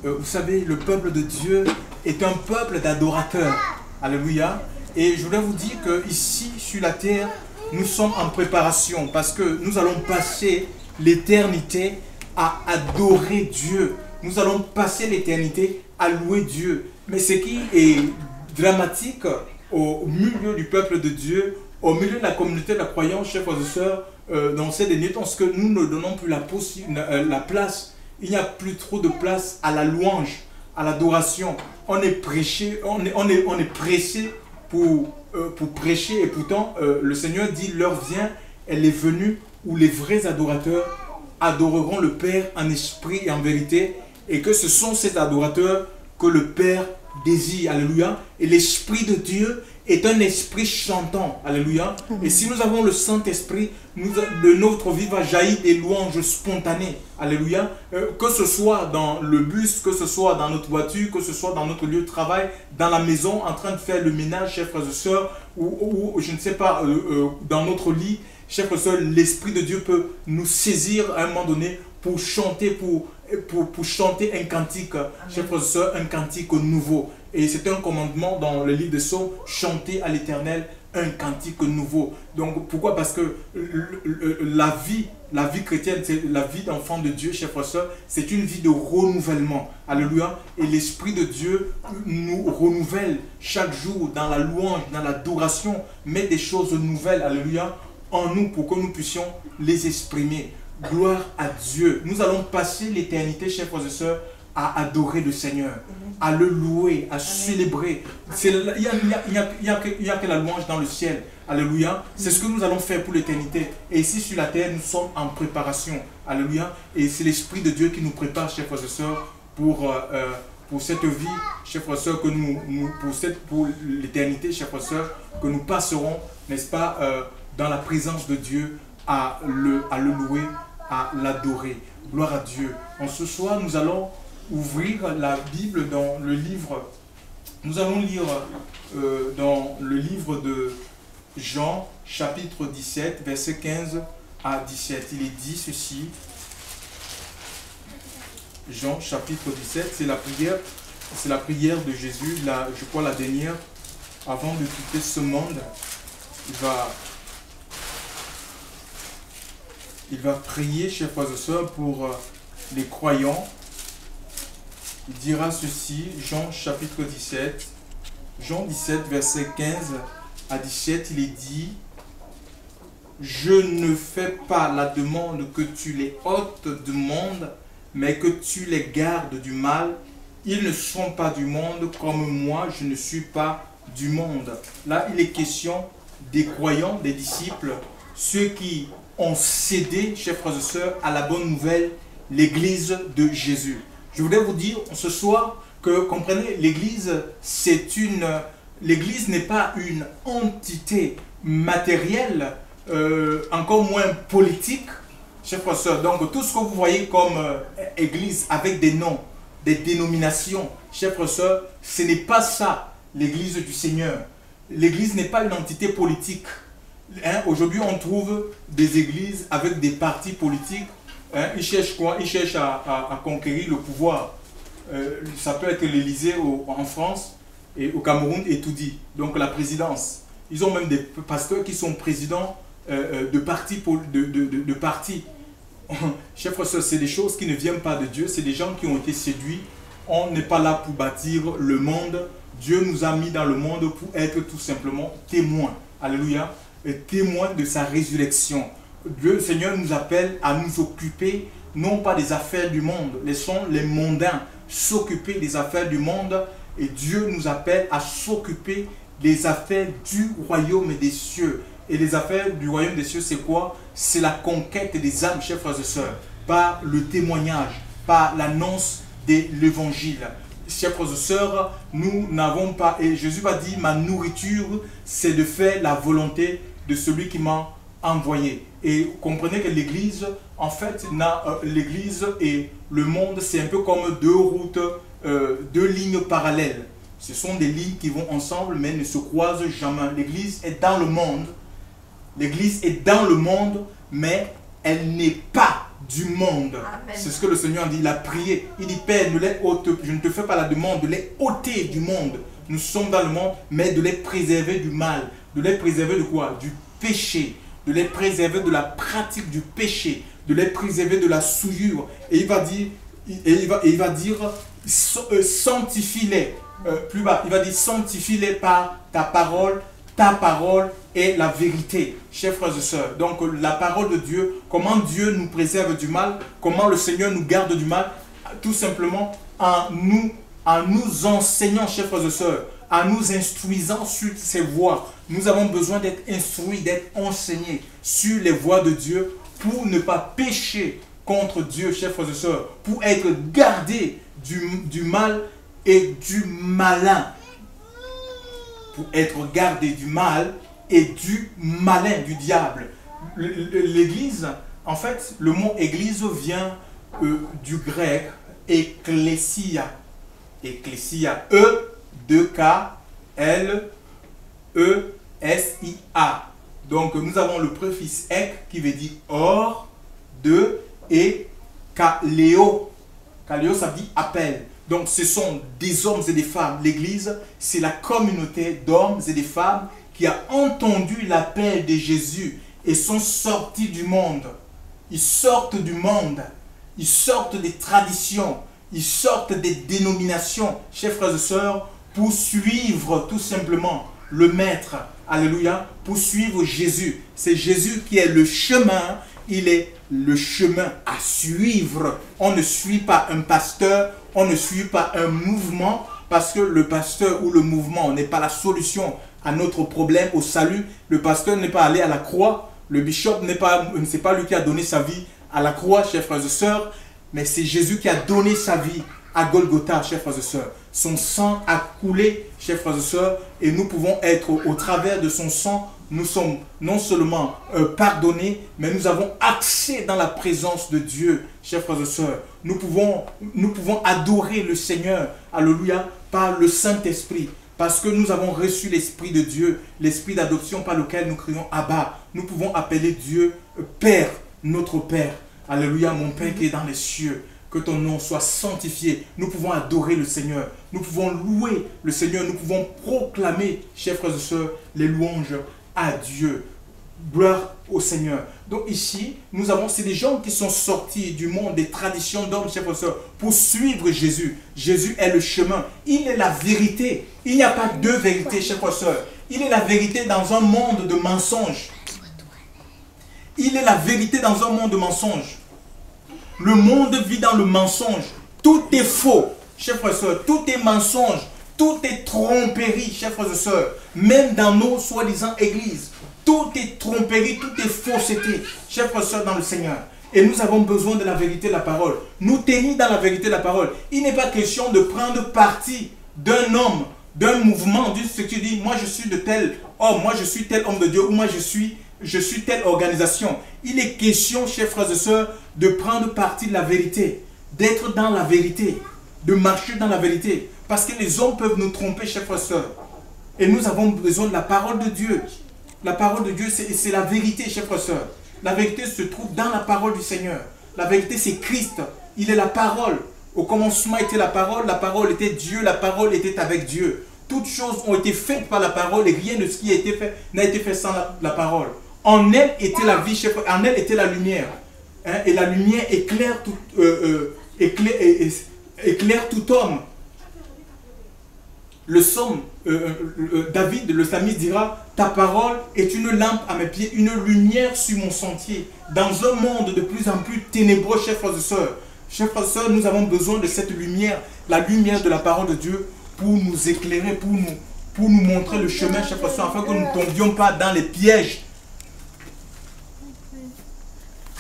vous savez, le peuple de Dieu est un peuple d'adorateurs. Alléluia. Et je voudrais vous dire que ici sur la terre, nous sommes en préparation parce que nous allons passer l'éternité à adorer Dieu. Nous allons passer l'éternité à louer Dieu. Mais ce qui est dramatique au milieu du peuple de Dieu, au milieu de la communauté de la croyance, chers frères et sœurs, dans ces derniers temps, c'est que nous ne donnons plus la place. Il n'y a plus trop de place à la louange, à l'adoration. On est prêché, on est pressé pour prêcher, et pourtant le Seigneur dit l'heure vient, elle est venue où les vrais adorateurs adoreront le Père en esprit et en vérité, et que ce sont ces adorateurs que le Père désire. Alléluia. Et l'Esprit de Dieu est un esprit chantant. Alléluia. Et si nous avons le Saint-Esprit, de notre vie va jaillir des louanges spontanées. Alléluia. Que ce soit dans le bus, que ce soit dans notre voiture, que ce soit dans notre lieu de travail, dans la maison, en train de faire le ménage, chers frères et sœurs, ou je ne sais pas, dans notre lit, chers frères et sœurs, l'Esprit de Dieu peut nous saisir à un moment donné pour chanter, pour chanter un cantique, chers frères et sœurs, un cantique nouveau. Et c'est un commandement dans le livre de Psaumes, chanter à l'Éternel un cantique nouveau. Donc pourquoi? Parce que la vie chrétienne, c'est la vie d'enfant de Dieu, chers frères et sœurs, c'est une vie de renouvellement. Alléluia. Et l'Esprit de Dieu nous renouvelle chaque jour dans la louange, dans l'adoration, met des choses nouvelles, alléluia, en nous pour que nous puissions les exprimer. Gloire à Dieu. Nous allons passer l'éternité, chers frères et sœurs, à adorer le Seigneur, à le louer, à célébrer. Il n'y a que la louange dans le ciel. Alléluia. C'est ce que nous allons faire pour l'éternité. Et ici sur la terre, nous sommes en préparation. Alléluia. Et c'est l'Esprit de Dieu qui nous prépare, chers frères et sœurs, pour cette vie, chers frères et sœurs, pour l'éternité, chers frères et sœurs, que nous passerons, n'est-ce pas, dans la présence de Dieu, à le louer, à l'adorer. Gloire à Dieu. En ce soir, nous allons ouvrir la Bible dans le livre. Nous allons lire dans le livre de Jean, chapitre 17, versets 15 à 17. Il est dit ceci. Jean, chapitre 17, c'est la prière de Jésus, je crois la dernière, avant de quitter ce monde. Il va prier, chers frères et sœurs, pour les croyants. Il dira ceci, Jean chapitre 17, Jean 17, verset 15 à 17, il est dit: je ne fais pas la demande que tu les ôtes du monde, mais que tu les gardes du mal. Ils ne sont pas du monde, comme moi, je ne suis pas du monde. Là, il est question des croyants, des disciples, ceux qui ont cédé, chers frères et sœurs, à la bonne nouvelle, l'Église de Jésus. Je voudrais vous dire ce soir que, comprenez, l'Église n'est pas une entité matérielle, encore moins politique, chers frères et sœurs. Donc tout ce que vous voyez comme Église avec des noms, des dénominations, chers frères et sœurs, ce n'est pas ça l'Église du Seigneur. L'Église n'est pas une entité politique. Aujourd'hui, on trouve des églises avec des partis politiques. Ils cherchent quoi? Ils cherchent à conquérir le pouvoir. Ça peut être l'Élysée en France, et au Cameroun, et tout dit. Donc la présidence. Ils ont même des pasteurs qui sont présidents de partis. Chers frères et sœurs, c'est des choses qui ne viennent pas de Dieu. C'est des gens qui ont été séduits. On n'est pas là pour bâtir le monde. Dieu nous a mis dans le monde pour être tout simplement témoins. Alléluia. Témoins de sa résurrection. Dieu, le Seigneur nous appelle à nous occuper, non pas des affaires du monde, laissons les mondains s'occuper des affaires du monde, et Dieu nous appelle à s'occuper des affaires du royaume des cieux. Et les affaires du royaume des cieux, c'est quoi? C'est la conquête des âmes, chers frères et sœurs, par le témoignage, par l'annonce de l'évangile. Chers frères et sœurs, nous n'avons pas, et Jésus va dire, ma nourriture, c'est de faire la volonté de celui qui m'a envoyé. Et comprenez que l'Église, en fait, l'Église et le monde, c'est un peu comme deux routes, deux lignes parallèles. Ce sont des lignes qui vont ensemble, mais ne se croisent jamais. L'Église est dans le monde. L'Église est dans le monde, mais elle n'est pas du monde. C'est ce que le Seigneur dit, il a prié. Il dit, Père, je ne te fais pas la demande de les ôter du monde. Nous sommes dans le monde, mais de les préserver du mal. De les préserver de quoi? Du péché. De les préserver de la pratique du péché. De les préserver de la souillure. Et il va dire, sanctifie-les. Plus bas, il va dire, sanctifie-les par ta parole. Ta parole est la vérité, chers frères et sœurs. Donc la parole de Dieu, comment Dieu nous préserve du mal, comment le Seigneur nous garde du mal, tout simplement en nous enseignant, chers frères et sœurs, en nous instruisant sur ses voies. Nous avons besoin d'être instruits, d'être enseignés sur les voies de Dieu pour ne pas pécher contre Dieu, chers frères et sœurs, pour être gardés du mal et du malin. Pour être gardé du mal et du malin, du diable. L'église, en fait, le mot église vient du grec ecclesia. Ecclesia, E-2-K-L-E-S-I-A. Donc nous avons le préfixe ek qui veut dire hors, de, et kaléo. Kaléo, ça veut dire appel. Donc ce sont des hommes et des femmes. L'église, c'est la communauté d'hommes et de femmes qui a entendu l'appel de Jésus et sont sortis du monde. Ils sortent du monde. Ils sortent des traditions. Ils sortent des dénominations, chers frères et sœurs, pour suivre tout simplement le Maître. Alléluia. Pour suivre Jésus. C'est Jésus qui est le chemin. Il est le chemin à suivre. On ne suit pas un pasteur. On ne suit pas un mouvement, parce que le pasteur ou le mouvement n'est pas la solution à notre problème, au salut. Le pasteur n'est pas allé à la croix. Le bishop c'est pas lui qui a donné sa vie à la croix, chers frères et sœurs, mais c'est Jésus qui a donné sa vie à Golgotha, chers frères et sœurs. Son sang a coulé, chers frères et sœurs, et nous pouvons être au travers de son sang. Nous sommes non seulement pardonnés, mais nous avons accès dans la présence de Dieu, chers frères et sœurs. Nous pouvons adorer le Seigneur, alléluia, par le Saint-Esprit. Parce que nous avons reçu l'Esprit de Dieu, l'Esprit d'adoption par lequel nous crions Abba. Nous pouvons appeler Dieu Père, notre Père. Alléluia, mon Père qui est dans les cieux. Que ton nom soit sanctifié. Nous pouvons adorer le Seigneur. Nous pouvons louer le Seigneur. Nous pouvons proclamer, chers frères et sœurs, les louanges à Dieu. Gloire au Seigneur. Donc ici, c'est des gens qui sont sortis du monde des traditions d'hommes, chers frères et sœurs, pour suivre Jésus. Jésus est le chemin. Il est la vérité. Il n'y a pas deux vérités, chers frères et sœurs. Il est la vérité dans un monde de mensonges. Il est la vérité dans un monde de mensonges. Le monde vit dans le mensonge. Tout est faux, chers frères et sœurs. Tout est mensonge. Tout est tromperie, chers frères et sœurs. Même dans nos soi-disant églises. Tout est tromperie, tout est fausseté, chers frères et sœurs dans le Seigneur. Et nous avons besoin de la vérité de la parole. Nous tenir dans la vérité de la parole. Il n'est pas question de prendre parti d'un homme, d'un mouvement, d'une structure. Dit, moi je suis de tel homme, moi je suis tel homme de Dieu, ou moi je suis telle organisation. Il est question, chers frères et sœurs, de prendre parti de la vérité, d'être dans la vérité, de marcher dans la vérité. Parce que les hommes peuvent nous tromper, chers frères et sœurs. Et nous avons besoin de la parole de Dieu. La parole de Dieu, c'est la vérité, chers frères et sœurs. La vérité se trouve dans la parole du Seigneur. La vérité, c'est Christ. Il est la parole. Au commencement était la parole était Dieu, la parole était avec Dieu. Toutes choses ont été faites par la parole et rien de ce qui a été fait n'a été fait sans la parole. En elle était la vie, chers frères, en elle était la lumière. Hein, et la lumière éclaire tout homme. Le psaume, David, le psalmiste dira, ta parole est une lampe à mes pieds, une lumière sur mon sentier. Dans un monde de plus en plus ténébreux, chers frères et sœurs. Chers frères et sœurs, nous avons besoin de cette lumière, la lumière de la parole de Dieu, pour nous éclairer, pour nous montrer le chemin, chers frères et sœurs, afin que nous ne tombions pas dans les pièges.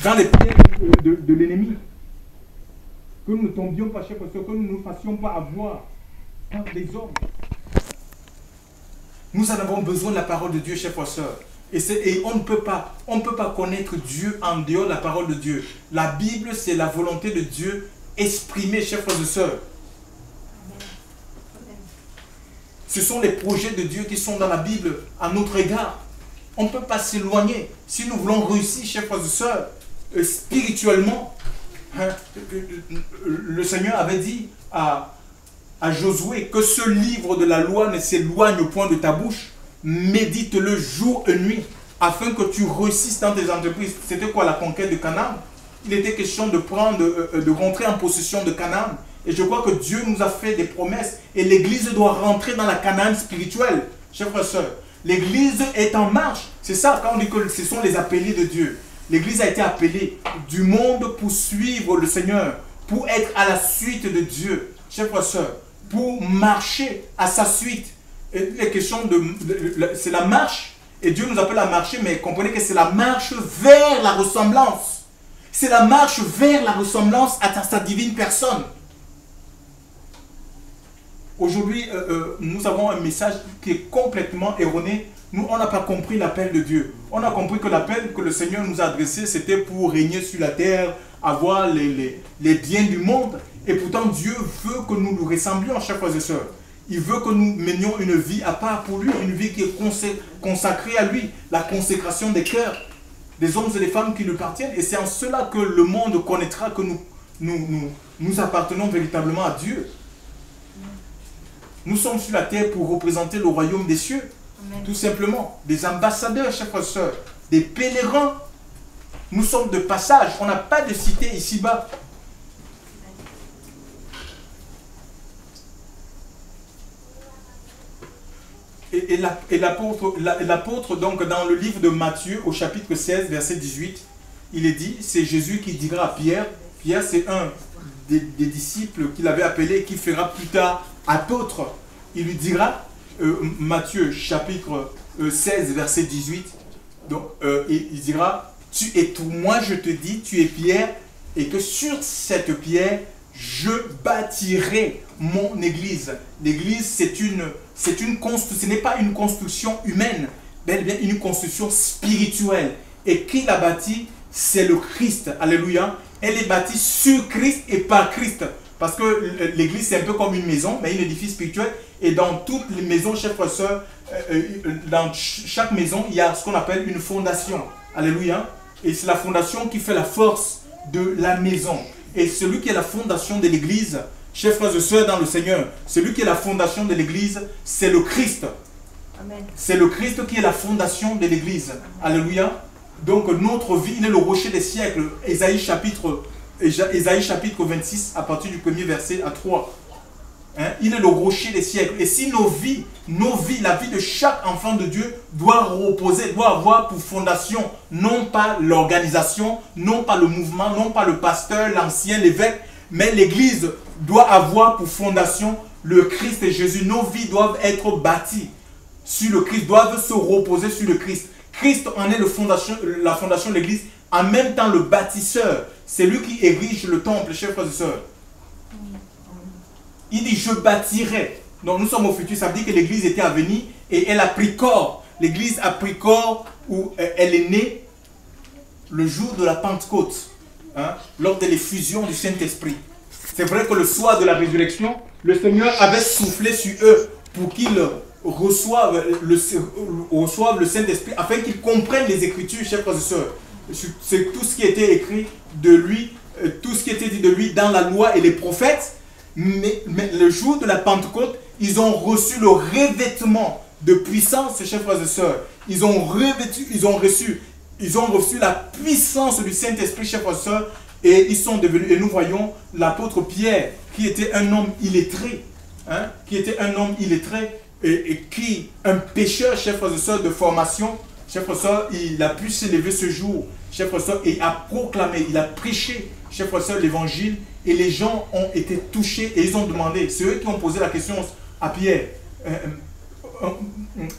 Dans les pièges de l'ennemi. Que nous ne tombions pas, chers frères et sœurs, que nous ne nous fassions pas avoir par des hommes. Nous en avons besoin de la parole de Dieu, chers frères et sœurs. Et on ne peut pas connaître Dieu en dehors de la parole de Dieu. La Bible, c'est la volonté de Dieu exprimée, chers frères et sœurs. Ce sont les projets de Dieu qui sont dans la Bible à notre égard. On ne peut pas s'éloigner. Si nous voulons réussir, chers frères et sœurs, spirituellement. Hein, le Seigneur avait dit à Josué que ce livre de la loi ne s'éloigne point de ta bouche, médite-le jour et nuit, afin que tu réussisses dans tes entreprises. C'était quoi la conquête de Canaan? Il était question de rentrer en possession de Canaan. Et je crois que Dieu nous a fait des promesses. Et l'Église doit rentrer dans la Canaan spirituelle. Chers frères et sœurs, l'Église est en marche. C'est ça quand on dit que ce sont les appelés de Dieu. L'Église a été appelée du monde pour suivre le Seigneur, pour être à la suite de Dieu. Chers frères et sœurs, pour marcher à sa suite. Et les questions c'est la marche. Et Dieu nous appelle à marcher, mais comprenez que c'est la marche vers la ressemblance. C'est la marche vers la ressemblance à sa divine personne. Aujourd'hui, nous avons un message qui est complètement erroné. Nous, on n'a pas compris l'appel de Dieu. On a compris que l'appel que le Seigneur nous a adressé, c'était pour régner sur la terre, avoir les biens du monde. Et pourtant, Dieu veut que nous nous ressemblions, chers frères et sœurs. Il veut que nous menions une vie à part pour lui, une vie qui est consacrée à lui, la consécration des cœurs, des hommes et des femmes qui lui appartiennent. Et c'est en cela que le monde connaîtra que nous appartenons véritablement à Dieu. Nous sommes sur la terre pour représenter le royaume des cieux. Amen. Tout simplement. Des ambassadeurs, chers frères et sœurs. Des pèlerins. Nous sommes de passage. On n'a pas de cité ici-bas. Et l'apôtre, donc, dans le livre de Matthieu, au chapitre 16, verset 18, il est dit, c'est Jésus qui dira à Pierre, Pierre c'est un des disciples qu'il avait appelé, qui fera plus tard apôtre. Il lui dira, Matthieu chapitre 16, verset 18, donc, il dira, tu es tout, moi je te dis, tu es Pierre, et que sur cette pierre, je bâtirai mon église. L'église, ce n'est pas une construction humaine, mais bien une construction spirituelle. Et qui l'a bâtie? C'est le Christ. Alléluia. Elle est bâtie sur Christ et par Christ. Parce que l'église, c'est un peu comme une maison, mais un édifice spirituel. Et dans toutes les maisons, chers frères et sœurs, dans chaque maison, il y a ce qu'on appelle une fondation. Alléluia. Et c'est la fondation qui fait la force de la maison. Et celui qui est la fondation de l'église, chers frères et sœurs dans le Seigneur, celui qui est la fondation de l'église, c'est le Christ. C'est le Christ qui est la fondation de l'église. Alléluia. Donc notre vie, il est le rocher des siècles. Ésaïe chapitre 26, à partir du premier verset à 3. Hein? Il est le rocher des siècles. Et si nos vies, la vie de chaque enfant de Dieu doit reposer, doit avoir pour fondation, non pas l'organisation, non pas le mouvement, non pas le pasteur, l'ancien, l'évêque, mais l'église doit avoir pour fondation le Christ et Jésus. Nos vies doivent être bâties sur le Christ, doivent se reposer sur le Christ. Christ en est la fondation de l'église, en même temps le bâtisseur. C'est lui qui érige le temple, chers frères et sœurs. Il dit, je bâtirai. Donc nous sommes au futur, ça veut dire que l'église était à venir et elle a pris corps. L'église a pris corps où elle est née le jour de la Pentecôte, hein, lors de l'effusion du Saint-Esprit. C'est vrai que le soir de la résurrection, le Seigneur avait soufflé sur eux pour qu'ils reçoivent le Saint-Esprit, afin qu'ils comprennent les Écritures, chers frères et sœurs. C'est tout ce qui était écrit de lui, tout ce qui était dit de lui dans la loi et les prophètes. Mais le jour de la Pentecôte, ils ont reçu le revêtement de puissance, chers frères et sœurs. Ils ont reçu la puissance du Saint-Esprit, chers frères et sœurs. Et ils sont devenus, et nous voyons l'apôtre Pierre, qui était un homme illettré, hein, et qui, un pécheur, chers frères et sœurs, de formation, chers frères et sœurs, il a pu s'élever ce jour, chers frères et sœurs, et a proclamé, il a prêché, chers frères et sœurs, l'évangile, et les gens ont été touchés, et ils ont demandé, c'est eux qui ont posé la question à Pierre,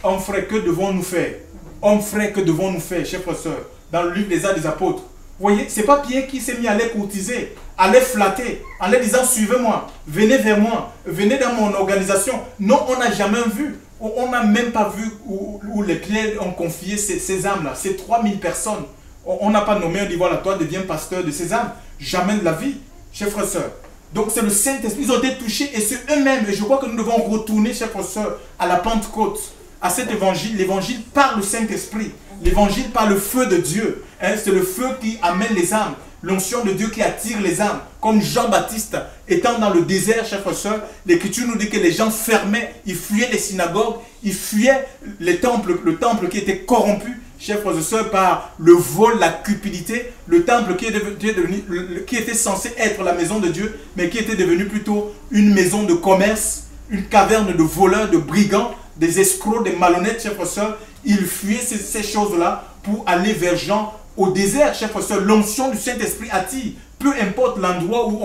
homme frère, que devons-nous faire? Homme frère, que devons-nous faire, chers frères et sœurs? Dans le livre des Actes des Apôtres, vous voyez, ce n'est pas Pierre qui s'est mis à les courtiser, à les flatter, en les disant, suivez-moi, venez vers moi, venez dans mon organisation. Non, on n'a jamais vu, on n'a même pas vu où les Pierre ont confié ces âmes-là, ces 3000 personnes. On n'a pas nommé, on dit, voilà, toi deviens pasteur de ces âmes. Jamais de la vie, chers frères et sœurs. Donc c'est le Saint-Esprit, ils ont été touchés, et c'est eux-mêmes, et je crois que nous devons retourner, chers frères et sœurs, à la Pentecôte, à cet évangile, l'évangile par le Saint-Esprit. L'évangile par le feu de Dieu. Hein, c'est le feu qui amène les âmes. L'onction de Dieu qui attire les âmes. Comme Jean-Baptiste, étant dans le désert, chers frères et sœurs, l'Écriture nous dit que les gens fermaient, ils fuyaient les synagogues, ils fuyaient les temples, le temple qui était corrompu, chers frères et sœurs, par le vol, la cupidité, le temple qui était censé être la maison de Dieu, mais qui était devenu plutôt une maison de commerce, une caverne de voleurs, de brigands, des escrocs, des malhonnêtes, chers frères et sœurs. Ils fuyaient ces choses-là pour aller vers Jean au désert, chers frères et sœurs. L'onction du Saint-Esprit attire, peu importe l'endroit où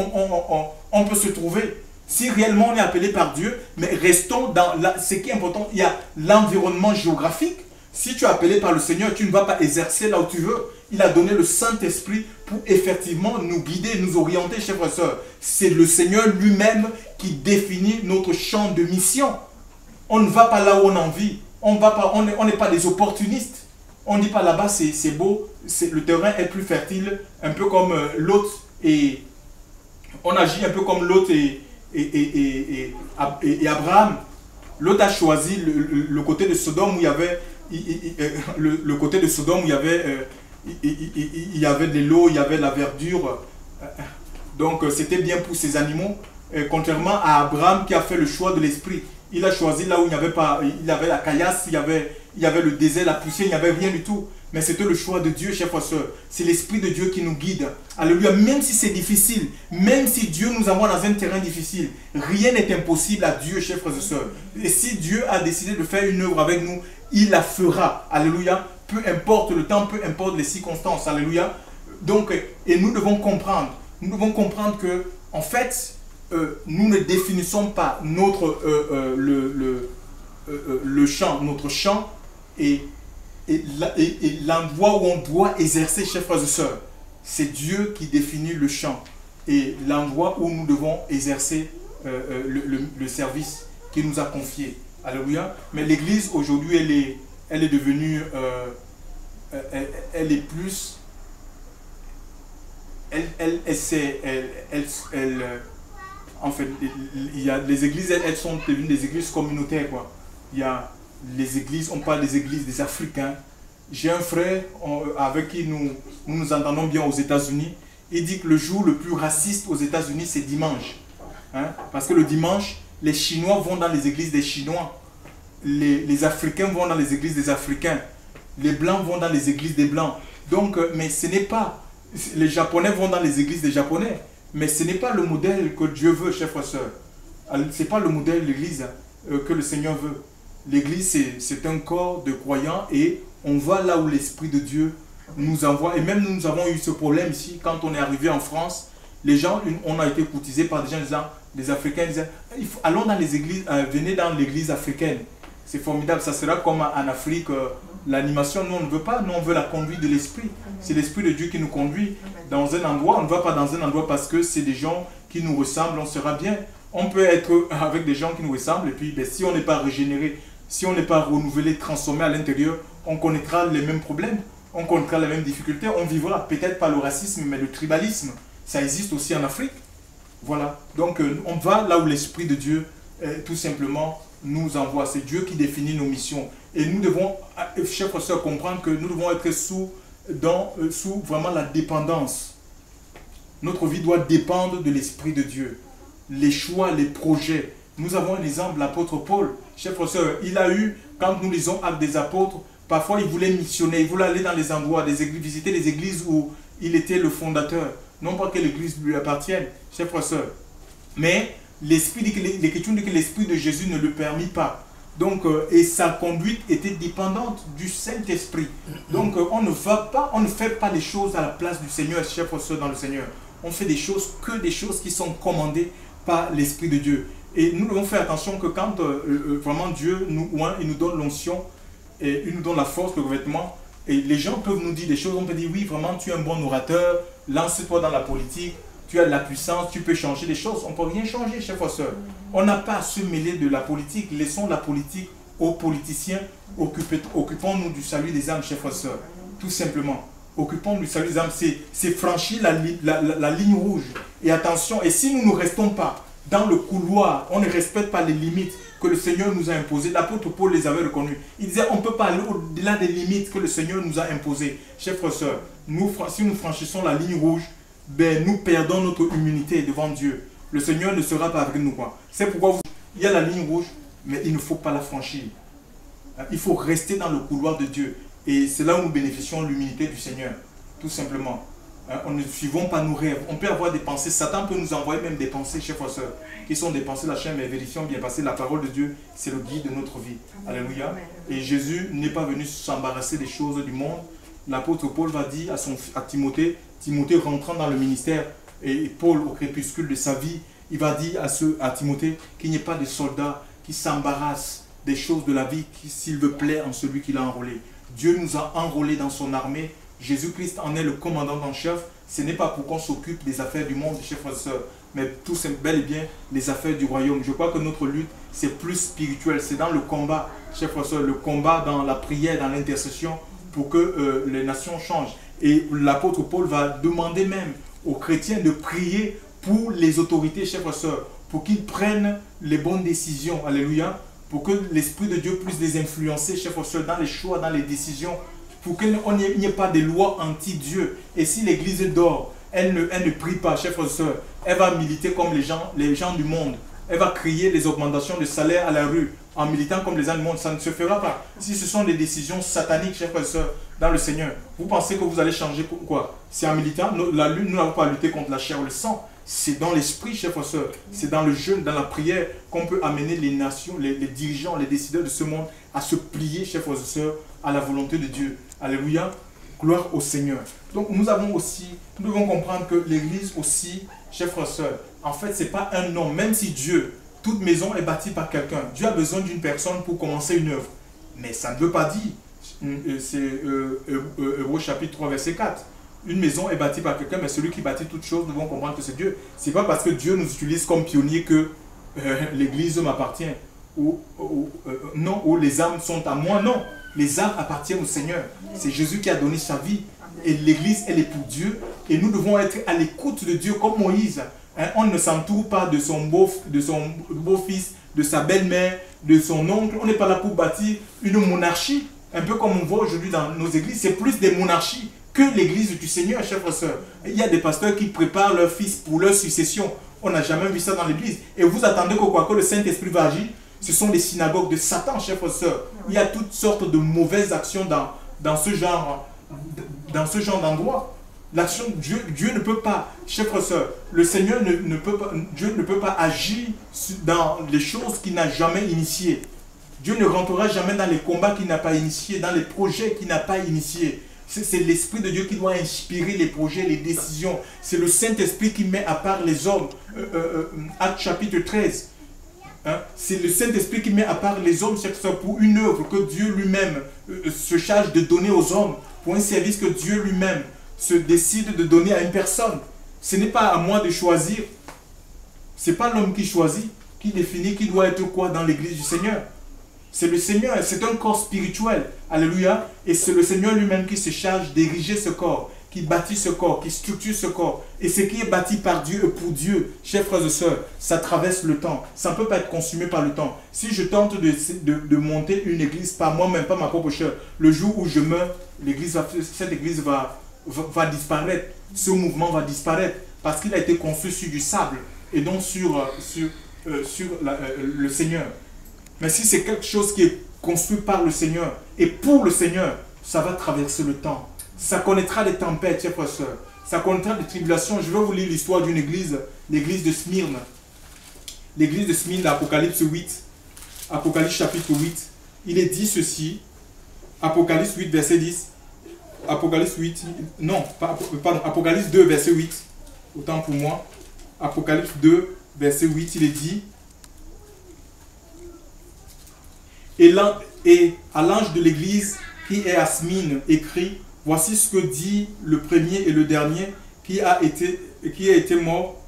on peut se trouver. Si réellement on est appelé par Dieu, mais restons dans ce qui est important, il y a l'environnement géographique. Si tu es appelé par le Seigneur, tu ne vas pas exercer là où tu veux. Il a donné le Saint-Esprit pour effectivement nous guider, nous orienter, chers frères et sœurs. C'est le Seigneur lui-même qui définit notre champ de mission. On ne va pas là où on a envie. On n'est pas des opportunistes. On ne dit pas là-bas c'est beau, le terrain est plus fertile, un peu comme Lot et on agit un peu comme Lot et Abraham. Lot a choisi le côté de Sodome où il y avait le côté de Sodome où il y avait de l'eau, il y avait de la verdure. Donc c'était bien pour ces animaux. Contrairement à Abraham qui a fait le choix de l'esprit. Il a choisi là où il n'y avait pas, il y avait la caillasse, il y avait le désert, la poussière, il n'y avait rien du tout. Mais c'était le choix de Dieu, chers frères et sœurs. C'est l'Esprit de Dieu qui nous guide. Alléluia. Même si c'est difficile, même si Dieu nous envoie dans un terrain difficile, rien n'est impossible à Dieu, chers frères et sœurs. Et si Dieu a décidé de faire une œuvre avec nous, il la fera. Alléluia. Peu importe le temps, peu importe les circonstances. Alléluia. Donc, et nous devons comprendre. Nous devons comprendre que, en fait, nous ne définissons pas notre le champ, notre champ et l'endroit où on doit exercer, chers frères et sœurs. C'est Dieu qui définit le champ et l'endroit où nous devons exercer le service qu'il nous a confié. Alléluia. Mais l'Église aujourd'hui, elle est devenue, elle est plus, en fait, il y a les églises, elles sont devenues des églises communautaires, quoi. Il y a les églises, on parle des églises des Africains. J'ai un frère avec qui nous entendons bien aux États-Unis. Il dit que le jour le plus raciste aux États-Unis, c'est dimanche. Hein? Parce que le dimanche, les Chinois vont dans les églises des Chinois. Les Africains vont dans les églises des Africains. Les Blancs vont dans les églises des Blancs. Donc, mais ce n'est pas... Les Japonais vont dans les églises des Japonais. Mais ce n'est pas le modèle que Dieu veut, chers frères et sœurs. Ce n'est pas le modèle de l'Église que le Seigneur veut. L'Église, c'est un corps de croyants et on va là où l'Esprit de Dieu nous envoie. Et même nous avons eu ce problème ici, quand on est arrivé en France, les gens, on a été courtisés par des gens disant, des Africains disaient, allons dans les églises, venez dans l'église africaine. C'est formidable, ça sera comme en Afrique, l'animation, nous on ne veut pas, nous on veut la conduite de l'Esprit. C'est l'Esprit de Dieu qui nous conduit dans un endroit, on ne va pas dans un endroit parce que c'est des gens qui nous ressemblent, on sera bien. On peut être avec des gens qui nous ressemblent et puis ben, si on n'est pas régénéré, si on n'est pas renouvelé, transformé à l'intérieur, on connaîtra les mêmes problèmes, on connaîtra les mêmes difficultés, on vivra peut-être pas le racisme, mais le tribalisme. Ça existe aussi en Afrique. Voilà. Donc on va là où l'Esprit de Dieu, tout simplement, nous envoie. C'est Dieu qui définit nos missions. Et nous devons, chers frères et sœurs, comprendre que nous devons être sous vraiment la dépendance. Notre vie doit dépendre de l'Esprit de Dieu. Les choix, les projets. Nous avons un exemple, l'apôtre Paul. Chers frères et sœurs, il a eu, quand nous lisons Actes des apôtres, parfois il voulait missionner, il voulait aller dans les endroits, des églises, visiter les églises où il était le fondateur. Non pas que l'église lui appartienne, chers frères et sœurs. Mais l'Écriture dit que l'Esprit de Jésus ne le permit pas. Donc, et sa conduite était dépendante du Saint-Esprit. Donc, on ne fait pas les choses à la place du Seigneur, chers frères et sœurs, dans le Seigneur. On fait des choses qui sont commandées par l'Esprit de Dieu. Et nous devons faire attention que quand vraiment Dieu nous oint, il nous donne l'onction, et il nous donne la force, le revêtement, et les gens peuvent nous dire des choses, on peut dire oui, vraiment tu es un bon orateur, lance-toi dans la politique, tu as de la puissance, tu peux changer les choses. On ne peut rien changer, chers frères et sœurs. On n'a pas à se mêler de la politique, laissons la politique aux politiciens, occupons-nous du salut des âmes, chers frères et sœurs, tout simplement. Occupons-nous du salut des âmes, c'est franchir la ligne rouge. Et attention, et si nous ne restons pas, dans le couloir, on ne respecte pas les limites que le Seigneur nous a imposées. L'apôtre Paul les avait reconnues. Il disait, on ne peut pas aller au-delà des limites que le Seigneur nous a imposées. Chers frères et sœurs, si nous franchissons la ligne rouge, ben, nous perdons notre immunité devant Dieu. Le Seigneur ne sera pas avec nous. C'est pourquoi il y a la ligne rouge, mais il ne faut pas la franchir. Il faut rester dans le couloir de Dieu. Et c'est là où nous bénéficions de l'humilité du Seigneur. Tout simplement. On ne suivons pas nos rêves. On peut avoir des pensées. Satan peut nous envoyer même des pensées, chers frères et sœurs, qui sont des pensées de la chair, mais vérifions bien, parce que la parole de Dieu, c'est le guide de notre vie. Alléluia. Et Jésus n'est pas venu s'embarrasser des choses du monde. L'apôtre Paul va dire à Timothée, Timothée rentrant dans le ministère, et Paul au crépuscule de sa vie, il va dire à Timothée qu'il n'y ait pas de soldat qui s'embarrasse des choses de la vie, s'il veut plaire en celui qui l'a enrôlé. Dieu nous a enrôlés dans son armée. Jésus-Christ en est le commandant en chef. Ce n'est pas pour qu'on s'occupe des affaires du monde, chers frères et sœurs, mais tout c'est bel et bien les affaires du royaume. Je crois que notre lutte, c'est plus spirituel. C'est dans le combat, chers frères et sœurs, le combat dans la prière, dans l'intercession, pour que les nations changent. Et l'apôtre Paul va demander même aux chrétiens de prier pour les autorités, chers frères et sœurs, pour qu'ils prennent les bonnes décisions. Alléluia. Pour que l'Esprit de Dieu puisse les influencer, chers frères et sœurs, dans les choix, dans les décisions, pour qu'il n'y ait pas de loi anti-Dieu. Et si l'Église dort, elle ne prie pas, chers frères et sœurs, elle va militer comme les gens du monde. Elle va crier les augmentations de salaire à la rue, en militant comme les gens du monde. Ça ne se fera pas. Si ce sont des décisions sataniques, chers frères et sœurs, dans le Seigneur, vous pensez que vous allez changer quoi? C'est en militant. La lutte, nous n'avons pas à lutter contre la chair ou le sang. C'est dans l'esprit, chers frères et sœurs. C'est dans le jeûne, dans la prière, qu'on peut amener les nations, les dirigeants, les décideurs de ce monde à se plier, chers frères et sœurs, à la volonté de Dieu. Alléluia. Gloire au Seigneur. Donc nous devons comprendre que l'Église aussi, chers frères et sœurs, en fait, ce n'est pas un homme. Même si Dieu, toute maison est bâtie par quelqu'un. Dieu a besoin d'une personne pour commencer une œuvre. Mais ça ne veut pas dire, c'est Hébreux chapitre 3, verset 4. Une maison est bâtie par quelqu'un, mais celui qui bâtit toutes choses, nous devons comprendre que c'est Dieu. Ce n'est pas parce que Dieu nous utilise comme pionniers que l'Église m'appartient. Non, ou les âmes sont à moi. Non, les âmes appartiennent au Seigneur. C'est Jésus qui a donné sa vie. Et l'Église, elle est pour Dieu. Et nous devons être à l'écoute de Dieu comme Moïse. On ne s'entoure pas de son beau-fils, de sa belle-mère, de son oncle. On n'est pas là pour bâtir une monarchie. Un peu comme on voit aujourd'hui dans nos églises. C'est plus des monarchies que l'église du Seigneur, chers frères et sœurs. Il y a des pasteurs qui préparent leurs fils pour leur succession. On n'a jamais vu ça dans l'église. Et vous attendez que le Saint-Esprit va agir. Ce sont les synagogues de Satan, chers frères et sœurs. Il y a toutes sortes de mauvaises actions dans ce genre d'endroit. L'action, Dieu ne peut pas, chers frères et sœurs, le Seigneur Dieu ne peut pas agir dans les choses qu'il n'a jamais initiées. Dieu ne rentrera jamais dans les combats qu'il n'a pas initiés, dans les projets qu'il n'a pas initiés. C'est l'Esprit de Dieu qui doit inspirer les projets, les décisions. C'est le Saint-Esprit qui met à part les hommes. Actes chapitre 13. C'est le Saint-Esprit qui met à part les hommes pour une œuvre que Dieu lui-même se charge de donner aux hommes, pour un service que Dieu lui-même se décide de donner à une personne. Ce n'est pas à moi de choisir. Ce n'est pas l'homme qui choisit, qui définit qui doit être quoi dans l'église du Seigneur. C'est le Seigneur, c'est un corps spirituel. Alléluia. Et c'est le Seigneur lui-même qui se charge d'ériger ce corps, qui bâtit ce corps, qui structure ce corps. Et ce qui est bâti par Dieu et pour Dieu, chers frères et sœurs, ça traverse le temps. Ça ne peut pas être consumé par le temps. Si je tente de monter une église par moi-même, pas ma propre chair, le jour où je meurs, cette église va disparaître. Ce mouvement va disparaître parce qu'il a été construit sur du sable et donc sur le Seigneur. Mais si c'est quelque chose qui est construit par le Seigneur et pour le Seigneur, ça va traverser le temps. Ça connaîtra des tempêtes, chers frères et sœurs. Ça connaîtra des tribulations. Je vais vous lire l'histoire d'une église, l'église de Smyrne. L'église de Smyrne, Apocalypse 8. Apocalypse chapitre 8. Il est dit ceci. Apocalypse 8, verset 10. Apocalypse 8. Non, pardon. Apocalypse 2, verset 8. Autant pour moi. Apocalypse 2, verset 8, il est dit. Et à l'ange de l'église qui est à Smyrne, écrit, voici ce que dit le premier et le dernier qui a été mort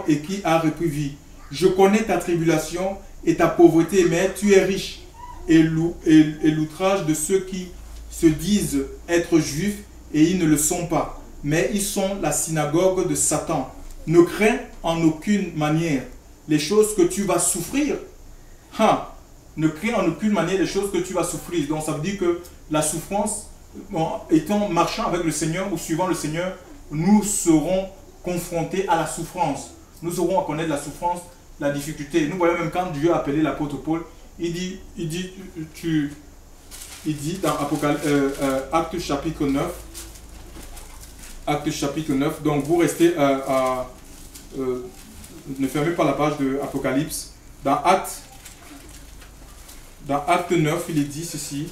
et qui a repris vie. Je connais ta tribulation et ta pauvreté, mais tu es riche, et l'outrage de ceux qui se disent être juifs et ils ne le sont pas, mais ils sont la synagogue de Satan. ne crains en aucune manière les choses que tu vas souffrir. Ne crains en aucune manière les choses que tu vas souffrir. Donc ça veut dire que la souffrance, étant marchant avec le Seigneur ou suivant le Seigneur, nous serons confrontés à la souffrance. Nous aurons à connaître la souffrance, la difficulté. Nous voyons même quand Dieu a appelé l'apôtre Paul, il dit dans Actes chapitre 9, Actes chapitre 9, donc vous restez ne fermez pas la page de Apocalypse. Dans Acte 9, il est dit ceci.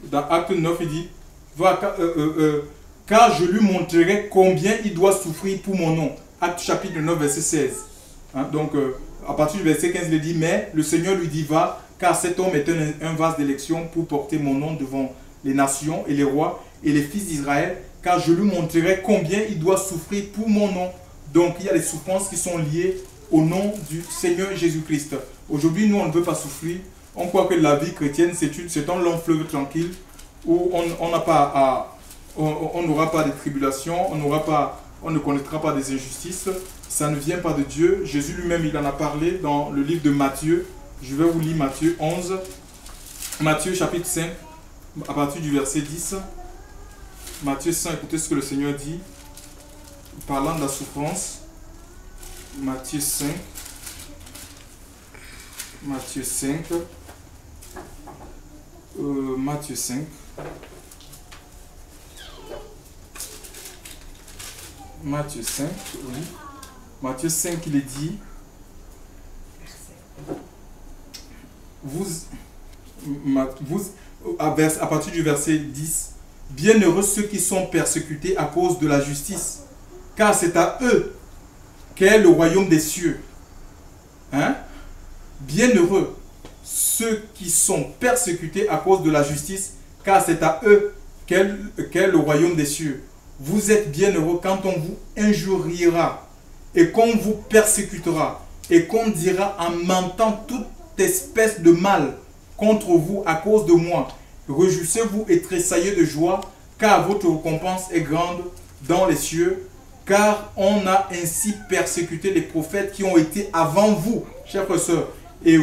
Dans Acte 9, il dit, car je lui montrerai combien il doit souffrir pour mon nom. Acte chapitre 9, verset 16. Donc, à partir du verset 15, il dit, mais le Seigneur lui dit, va, car cet homme est un vase d'élection pour porter mon nom devant les nations et les rois et les fils d'Israël, car je lui montrerai combien il doit souffrir pour mon nom. Donc, il y a des souffrances qui sont liées au nom du Seigneur Jésus-Christ. Aujourd'hui, nous, on ne veut pas souffrir. On croit que la vie chrétienne, c'est un long fleuve tranquille où on n'aura pas de tribulations, on ne connaîtra pas des injustices. Ça ne vient pas de Dieu. Jésus lui-même, il en a parlé dans le livre de Matthieu. Je vais vous lire Matthieu 11. Matthieu chapitre 5, à partir du verset 10. Matthieu 5, écoutez ce que le Seigneur dit, parlant de la souffrance. Matthieu 5. Matthieu 5. Matthieu 5. Matthieu 5, oui. Matthieu 5, il est dit. À partir du verset 10, bienheureux ceux qui sont persécutés à cause de la justice, car c'est à eux qu'est le royaume des cieux. Bienheureux ceux qui sont persécutés à cause de la justice, car c'est à eux qu'est le royaume des cieux. Vous êtes bienheureux quand on vous injuriera et qu'on vous persécutera et qu'on dira en mentant toute espèce de mal contre vous à cause de moi. Réjouissez-vous et tressaillez de joie, car votre récompense est grande dans les cieux, car on a ainsi persécuté les prophètes qui ont été avant vous, chers frères et sœurs. Et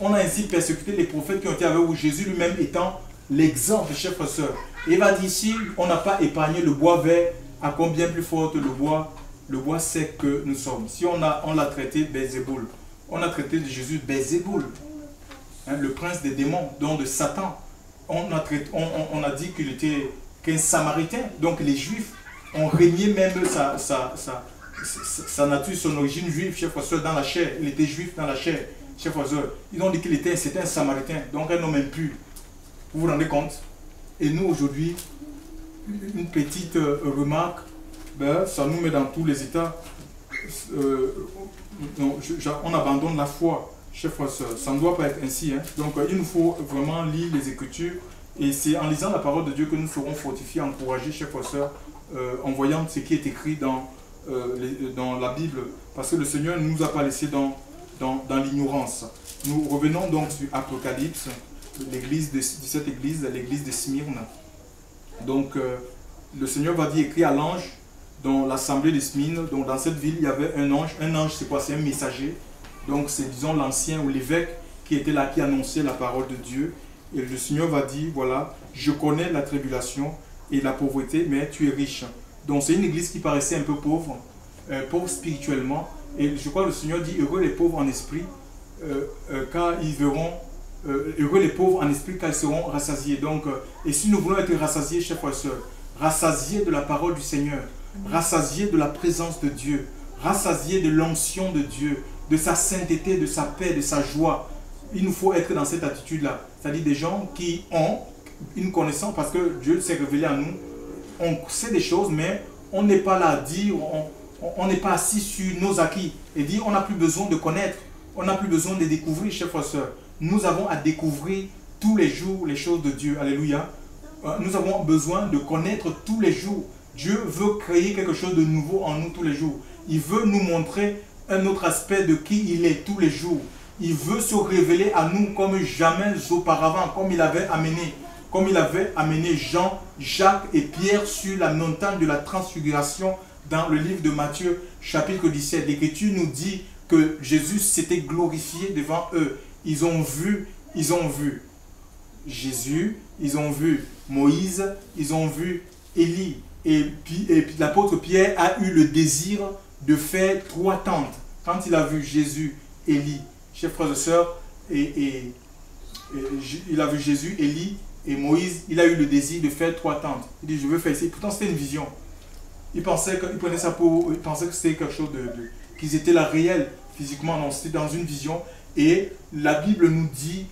on a ainsi persécuté les prophètes qui ont été avec vous, Jésus lui-même étant l'exemple, chers frères et sœurs. Et il va dire, si on n'a pas épargné le bois vert, à combien plus fort le bois sec que nous sommes. Si on l'a traité Belzéboul, on a traité de Jésus Belzéboul, le prince des démons, donc de Satan. On a dit qu'il était qu'un samaritain. Donc les juifs ont régné même sa nature, son origine juive, chers frères et sœurs, dans la chair. Il était juif dans la chair, chers frères et sœurs. Ils ont dit qu'il était un samaritain, donc un homme impur. Vous vous rendez compte? Et nous aujourd'hui, une petite remarque, ça nous met dans tous les états. On abandonne la foi, chers frères et sœurs. Ça ne doit pas être ainsi. Donc il nous faut vraiment lire les Écritures. Et c'est en lisant la parole de Dieu que nous serons fortifiés, encouragés, chers frères et sœurs, en voyant ce qui est écrit dans la Bible. Parce que le Seigneur ne nous a pas laissés dans l'ignorance. Nous revenons donc sur Apocalypse, cette église, l'église de Smyrne. Donc le Seigneur va dire, écrit à l'ange dans l'assemblée de Smyrne. Donc dans cette ville il y avait un ange. Un ange, c'est quoi? C'est un messager. Donc c'est, disons, l'ancien ou l'évêque qui était là, qui annonçait la parole de Dieu. Et le Seigneur va dire, voilà, je connais la tribulation et la pauvreté, mais tu es riche. Donc c'est une église qui paraissait un peu pauvre, pauvre spirituellement. Et je crois que le Seigneur dit, heureux les pauvres en esprit, car ils verront, heureux les pauvres en esprit, car ils seront rassasiés. Donc, et si nous voulons être rassasiés, chers frères et sœurs, rassasiés de la parole du Seigneur, rassasiés de la présence de Dieu, rassasiés de l'onction de Dieu, de sa sainteté, de sa paix, de sa joie, il nous faut être dans cette attitude-là. C'est-à-dire des gens qui ont une connaissance, parce que Dieu s'est révélé à nous. On sait des choses, mais on n'est pas là à dire, on n'est pas assis sur nos acquis. Et dire, on n'a plus besoin de connaître, on n'a plus besoin de découvrir, chers frères et sœurs. Nous avons à découvrir tous les jours les choses de Dieu. Alléluia. Nous avons besoin de connaître tous les jours. Dieu veut créer quelque chose de nouveau en nous tous les jours. Il veut nous montrer un autre aspect de qui il est tous les jours. Il veut se révéler à nous comme jamais auparavant, comme il avait amené comme il avait amené Jean, Jacques et Pierre sur la montagne de la transfiguration dans le livre de Matthieu, chapitre 17. L'Écriture nous dit que Jésus s'était glorifié devant eux. Ils ont vu Jésus, ils ont vu Moïse, ils ont vu Élie. Et puis l'apôtre Pierre a eu le désir de faire 3 tentes. Quand il a vu Jésus, Élie, chers frères et sœurs, il a vu Jésus, Élie et Moïse, il a eu le désir de faire 3 tentes. Il dit, je veux faire ici. Pourtant, c'était une vision. Il pensait que c'était quelque chose qu'ils étaient là réel, physiquement. Non, c'était dans une vision. Et la Bible nous dit,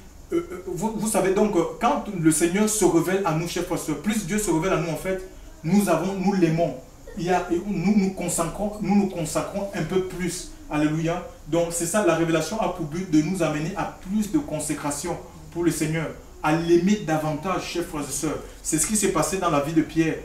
vous savez donc, quand le Seigneur se révèle à nous, chers frères et sœurs, plus Dieu se révèle à nous, en fait, nous l'aimons. Nous nous consacrons un peu plus. Alléluia. Donc c'est ça, la révélation a pour but de nous amener à plus de consécration pour le Seigneur, à l'aimer davantage, chers frères et sœurs. C'est ce qui s'est passé dans la vie de Pierre.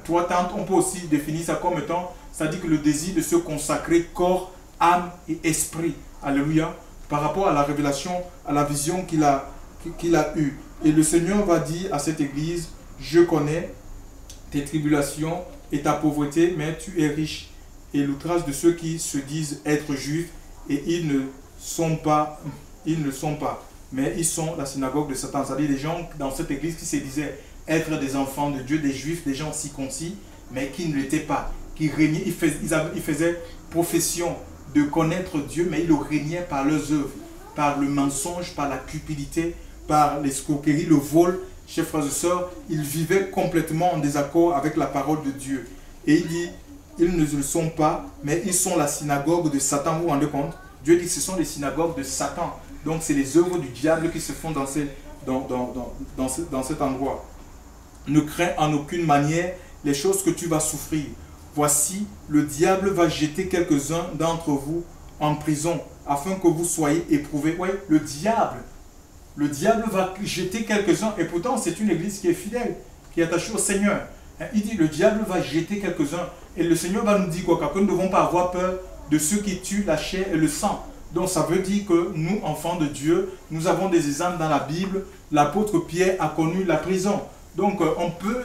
3 tentes, on peut aussi définir ça comme étant, c'est-à-dire que le désir de se consacrer corps, âme et esprit. Alléluia. Par rapport à la révélation, à la vision qu'il a eue. Et le Seigneur va dire à cette église, je connais tes tribulations et ta pauvreté, mais tu es riche. Et l'outrage de ceux qui se disent être juifs, et ils ne sont pas, mais ils sont la synagogue de Satan. C'est-à-dire des gens dans cette église qui se disaient être des enfants de Dieu, des juifs, des gens circoncis, mais qui ne l'étaient pas, qui régnaient, ils faisaient profession de connaître Dieu, mais ils le régnaient par leurs œuvres, par le mensonge, par la cupidité, par l'escroquerie, le vol. Chers frères et sœurs, ils vivaient complètement en désaccord avec la parole de Dieu. Et il dit, ils ne le sont pas, mais ils sont la synagogue de Satan. Vous vous rendez compte? Dieu dit que ce sont les synagogues de Satan. Donc c'est les œuvres du diable qui se font dans cet endroit. Ne crains en aucune manière les choses que tu vas souffrir. Voici, le diable va jeter quelques-uns d'entre vous en prison, afin que vous soyez éprouvés. Oui, le diable va jeter quelques-uns, et pourtant c'est une église qui est fidèle, qui est attachée au Seigneur. Il dit, le diable va jeter quelques-uns, et le Seigneur va nous dire quoi? Que nous ne devons pas avoir peur de ceux qui tuent la chair et le sang. Donc ça veut dire que nous, enfants de Dieu, nous avons des exemples dans la Bible. L'apôtre Pierre a connu la prison. Donc on peut,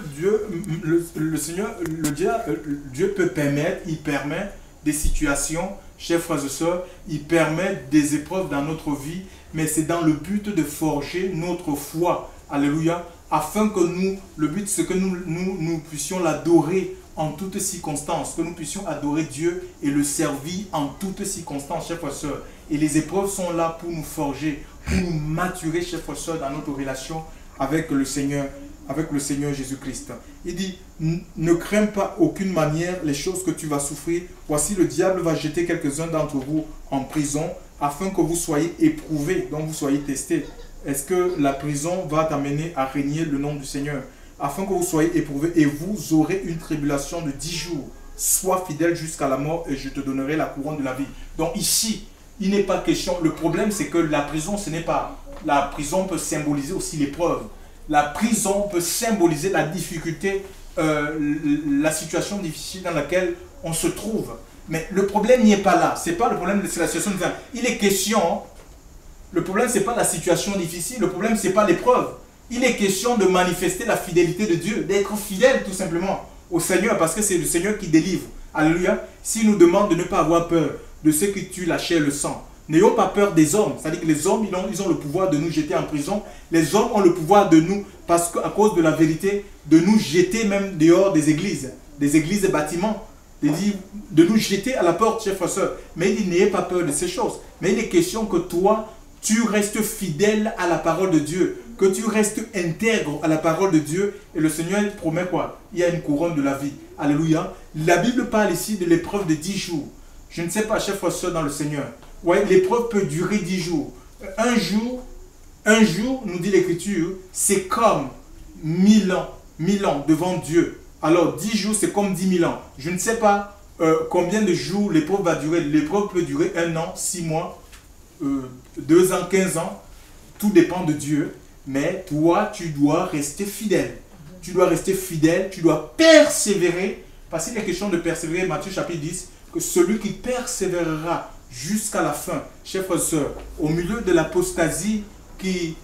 Dieu peut permettre, il permet des situations, chers frères et sœurs, il permet des épreuves dans notre vie, mais c'est dans le but de forger notre foi. Alléluia. Afin que le but c'est que nous puissions l'adorer en toutes circonstances, que nous puissions adorer Dieu et le servir en toutes circonstances, chers frères et sœurs. Et les épreuves sont là pour nous forger, pour nous maturer, chers frères et sœurs, dans notre relation avec le Seigneur Jésus-Christ. Il dit, ne crains pas aucune manière les choses que tu vas souffrir. Voici, le diable va jeter quelques-uns d'entre vous en prison, afin que vous soyez éprouvés, donc vous soyez testés. Est-ce que la prison va t'amener à régner le nom du Seigneur? Afin que vous soyez éprouvés, et vous aurez une tribulation de 10 jours. Sois fidèle jusqu'à la mort, et je te donnerai la couronne de la vie. Donc ici, il n'est pas question. Le problème, c'est que la prison, ce n'est pas... La prison peut symboliser aussi l'épreuve. La prison peut symboliser la difficulté, la situation difficile dans laquelle on se trouve. Mais le problème n'y est pas là. Ce n'est pas le problème, c'est la situation difficile. Il est question... Le problème, ce n'est pas la situation difficile. Le problème, ce n'est pas l'épreuve. Il est question de manifester la fidélité de Dieu, d'être fidèle tout simplement au Seigneur, parce que c'est le Seigneur qui délivre. Alléluia. S'il nous demande de ne pas avoir peur de ceux qui tuent la chair et le sang, n'ayons pas peur des hommes. C'est-à-dire que les hommes, ils ont le pouvoir de nous jeter en prison. Les hommes ont le pouvoir de nous, parce qu'à cause de la vérité, de nous jeter même dehors des églises et bâtiments, de nous jeter à la porte, chers frères et sœurs. Mais il dit, n'ayez pas peur de ces choses. Mais il est question que toi, tu restes fidèle à la parole de Dieu, que tu restes intègre à la parole de Dieu, et le Seigneur il promet quoi? Il y a une couronne de la vie. Alléluia. La Bible parle ici de l'épreuve de 10 jours. Je ne sais pas, chers frères et sœurs dans le Seigneur. Ouais, l'épreuve peut durer 10 jours. Un jour, nous dit l'Écriture, c'est comme 1000 ans devant Dieu. Alors 10 jours, c'est comme 10 000 ans. Je ne sais pas combien de jours l'épreuve va durer. L'épreuve peut durer 1 an, 6 mois, 2 ans, 15 ans, tout dépend de Dieu, mais toi, tu dois rester fidèle. Tu dois rester fidèle, tu dois persévérer, parce qu'il est question de persévérer, Matthieu chapitre 10, que celui qui persévérera jusqu'à la fin, chers frères et sœurs, au milieu de l'apostasie qui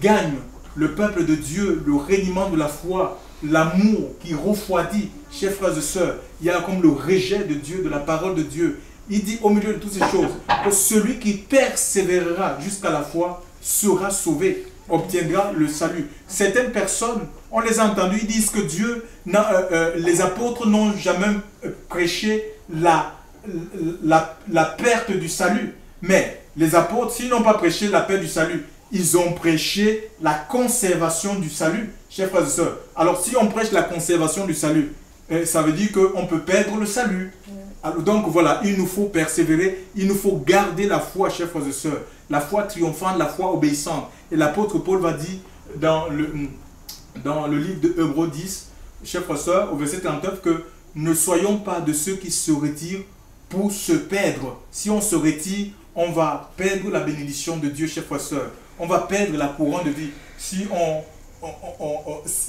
gagne, le peuple de Dieu, le reniement de la foi, l'amour qui refroidit, chers frères et sœurs, il y a comme le rejet de Dieu, de la parole de Dieu. Il dit au milieu de toutes ces choses que celui qui persévérera jusqu'à la foi sera sauvé, obtiendra le salut. Certaines personnes, on les a entendues, ils disent que les apôtres n'ont jamais prêché la perte du salut. Mais les apôtres, s'ils n'ont pas prêché la perte du salut, ils ont prêché la conservation du salut, chers frères et sœurs. Alors si on prêche la conservation du salut, ça veut dire qu'on peut perdre le salut. Alors, donc voilà, il nous faut persévérer, il nous faut garder la foi, chers frères et sœurs. La foi triomphante, la foi obéissante. Et l'apôtre Paul va dire dans le livre de Hébreux 10, chers frères et sœurs, au verset 39, que ne soyons pas de ceux qui se retirent pour se perdre. Si on se retire, on va perdre la bénédiction de Dieu, chers frères et sœurs. On va perdre la couronne de vie.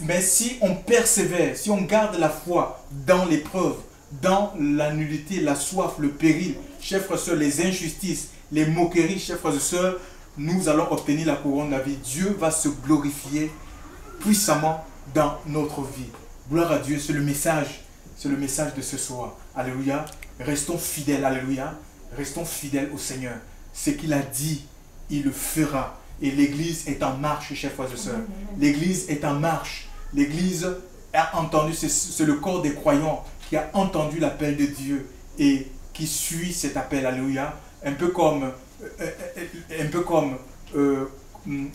Mais si on persévère, si on garde la foi dans l'épreuve, dans la nullité, la soif, le péril, chers frères et sœurs, les injustices, les moqueries, chers frères et sœurs, nous allons obtenir la couronne de la vie. Dieu va se glorifier puissamment dans notre vie. Gloire à Dieu, c'est le message de ce soir. Alléluia. Restons fidèles, alléluia. Restons fidèles au Seigneur. Ce qu'il a dit, il le fera. Et l'Église est en marche, chers frères et sœurs. L'Église est en marche. L'Église a entendu, c'est le corps des croyants qui a entendu l'appel de Dieu et qui suit cet appel, alléluia. Un peu comme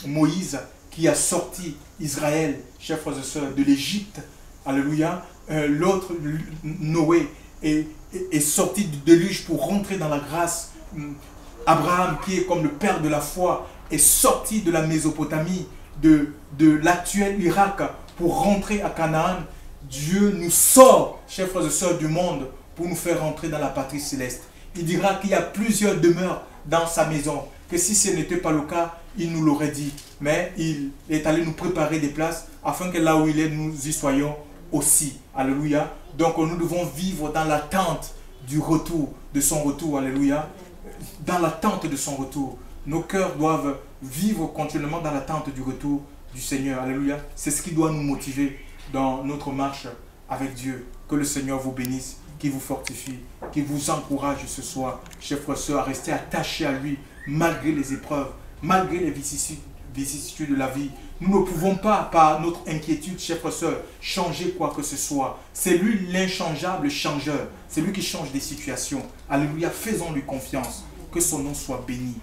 Moïse qui a sorti Israël, chers frères et sœurs, de l'Égypte, alléluia. L'autre, Noé, est sorti du déluge pour rentrer dans la grâce. Abraham, qui est comme le père de la foi, est sorti de la Mésopotamie, de l'actuel Irak, pour rentrer à Canaan. Dieu nous sort, chers frères et sœurs, du monde pour nous faire rentrer dans la patrie céleste. Il dira qu'il y a plusieurs demeures dans sa maison, que si ce n'était pas le cas, il nous l'aurait dit. Mais il est allé nous préparer des places afin que là où il est, nous y soyons aussi. Alléluia. Donc nous devons vivre dans l'attente du retour, de son retour. Alléluia. Dans l'attente de son retour. Nos cœurs doivent vivre continuellement dans l'attente du retour du Seigneur. Alléluia. C'est ce qui doit nous motiver dans notre marche avec Dieu. Que le Seigneur vous bénisse, qu'il vous fortifie, qu'il vous encourage ce soir, chers frères et sœurs, à rester attachés à lui, malgré les épreuves, malgré les vicissitudes de la vie. Nous ne pouvons pas, par notre inquiétude, chers frères et sœurs, changer quoi que ce soit. C'est lui l'inchangeable changeur. C'est lui qui change des situations. Alléluia, faisons-lui confiance. Que son nom soit béni.